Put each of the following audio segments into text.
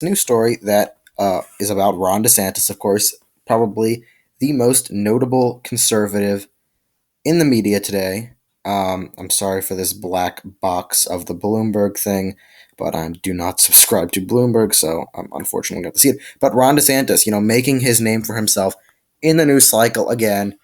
news story that is about Ron DeSantis, of course, probably the most notable conservative in the media today. I'm sorry for this black box of the Bloomberg thing, but I do not subscribe to Bloomberg, so I'm unfortunately going to see it. But Ron DeSantis, making his name for himself in the news cycle again.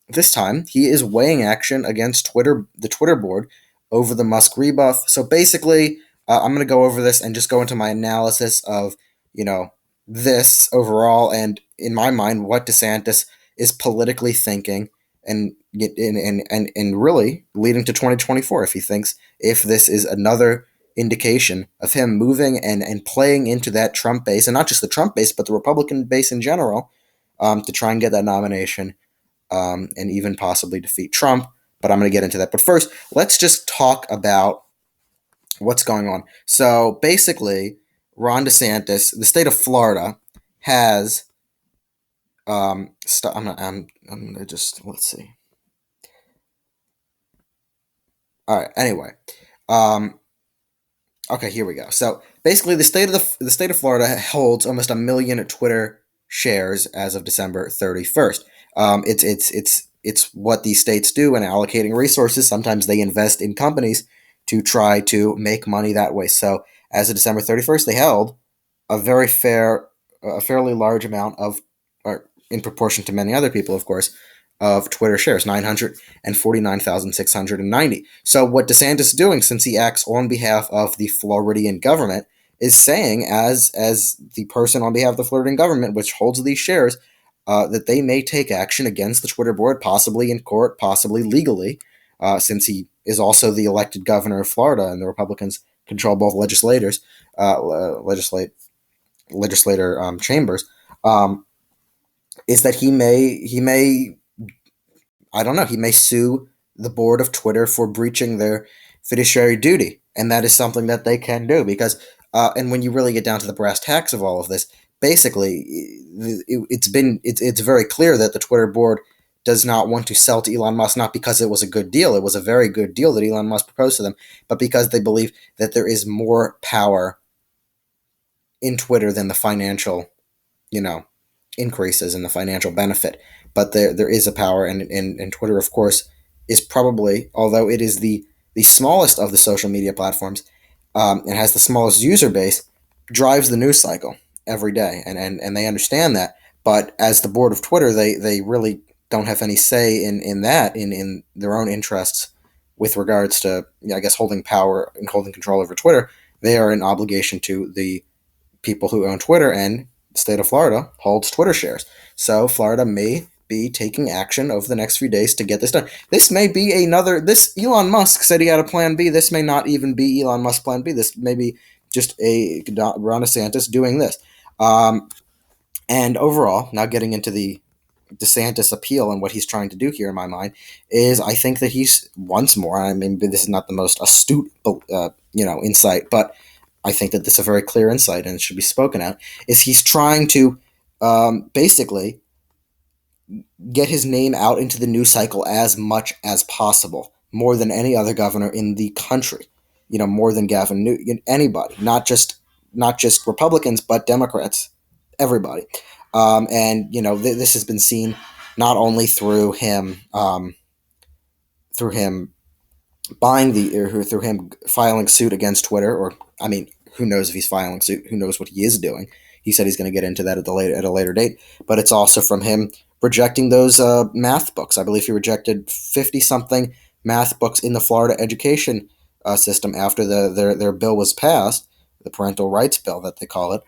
This time, he is weighing action against Twitter, the Twitter board, over the Musk rebuff. So basically, I'm going to go over this and just go into my analysis of, you know, this overall, and in my mind, what DeSantis is politically thinking and really leading to 2024 if he thinks if this is another indication of him moving and playing into that Trump base, and not just the Trump base, but the Republican base in general, to try and get that nomination, and even possibly defeat Trump. But I'm going to get into that. But first, let's just talk about what's going on. So basically, Ron DeSantis, the state of Florida, has I'm gonna just let's see. All right. Anyway, um, okay, here we go. So basically, the state of Florida holds almost a million Twitter shares as of December 31st. It's what these states do in allocating resources. Sometimes they invest in companies to try to make money that way. So as of December 31st, they held a a fairly large amount of, or in proportion to many other people, of course, of Twitter shares, 949,690. So what DeSantis is doing, since he acts on behalf of the Floridian government, is saying, as the person on behalf of the Floridian government, which holds these shares, that they may take action against the Twitter board, possibly in court, possibly legally, since he is also the elected governor of Florida, and the Republicans control both legislator chambers. Is that he may I don't know, he may sue the board of Twitter for breaching their fiduciary duty, and that is something that they can do because, and when you really get down to the brass tacks of all of this, basically, it's very clear that the Twitter board does not want to sell to Elon Musk, not because it was a good deal. It was a very good deal that Elon Musk proposed to them, but because they believe that there is more power in Twitter than the financial, you know, increases in the financial benefit. But there is a power, and Twitter, of course, is probably, although it is the smallest of the social media platforms, and has the smallest user base, drives the news cycle every day, and they understand that. But as the board of Twitter, they really don't have any say in their own interests with regards to, I guess, holding power and holding control over Twitter. They are in obligation to the people who own Twitter, and the state of Florida holds Twitter shares. So Florida may be taking action over the next few days to get this done. This may be this Elon Musk said he had a plan B. This may not even be Elon Musk's plan B. This may be just a Ron DeSantis doing this. And overall, now getting into the DeSantis appeal and what he's trying to do here in my mind is I think that he's once more, I mean, this is not the most astute, insight, but I think that this is a very clear insight and it should be spoken out, is he's trying to basically get his name out into the news cycle as much as possible, more than any other governor in the country. More than Gavin Newsom, anybody, not just Republicans, but Democrats, everybody. And this has been seen not only through him buying or through him filing suit against Twitter, or I mean, who knows if he's filing suit? Who knows what he is doing? He said he's going to get into that at a later date. But it's also from him rejecting those math books. I believe he rejected 50 something math books in the Florida education system after their bill was passed, the parental rights bill that they call it.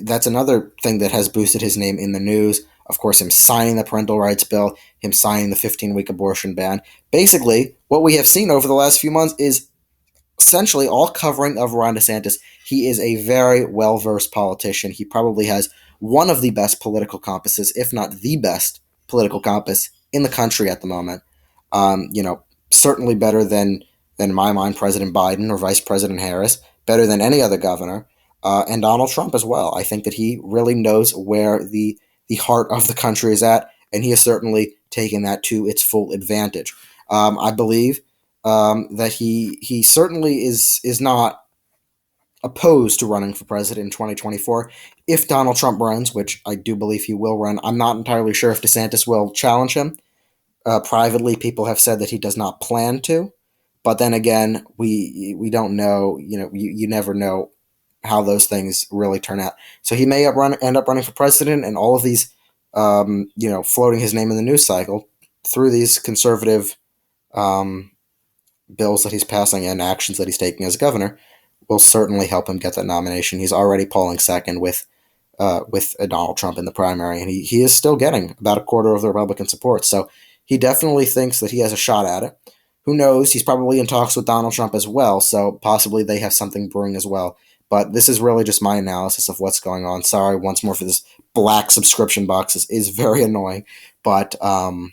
That's another thing that has boosted his name in the news. Of course, him signing the parental rights bill, him signing the 15-week abortion ban. Basically, what we have seen over the last few months is essentially all covering of Ron DeSantis. He is a very well-versed politician. He probably has one of the best political compasses, if not the best political compass in the country at the moment. Certainly better than, in my mind, President Biden or Vice President Harris, better than any other governor, and Donald Trump as well. I think that he really knows where the heart of the country is at, and he has certainly taken that to its full advantage. I believe that he certainly is not opposed to running for president in 2024. If Donald Trump runs, which I do believe he will run, I'm not entirely sure if DeSantis will challenge him. Privately, people have said that he does not plan to, but then again, we don't know. You never know how those things really turn out. So he may end up running for president, and all of these, floating his name in the news cycle through these conservative bills that he's passing and actions that he's taking as governor will certainly help him get that nomination. He's already polling second with Donald Trump in the primary, and he is still getting about a quarter of the Republican support. So he definitely thinks that he has a shot at it. Who knows? He's probably in talks with Donald Trump as well, so possibly they have something brewing as well. But this is really just my analysis of what's going on. Sorry once more for this black subscription box. This is very annoying, but I'm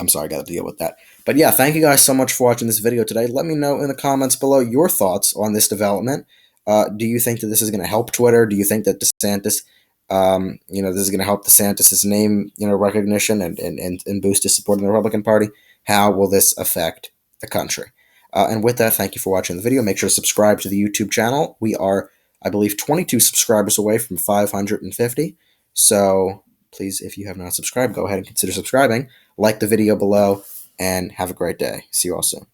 sorry I got to deal with that. But yeah, thank you guys so much for watching this video today. Let me know in the comments below your thoughts on this development. Do you think that this is going to help Twitter? Do you think that DeSantis, this is going to help DeSantis' name, recognition and boost his support in the Republican Party? How will this affect the country? And with that, thank you for watching the video. Make sure to subscribe to the YouTube channel. We are, I believe, 22 subscribers away from 550. So please, if you have not subscribed, go ahead and consider subscribing. Like the video below, and have a great day. See you all soon.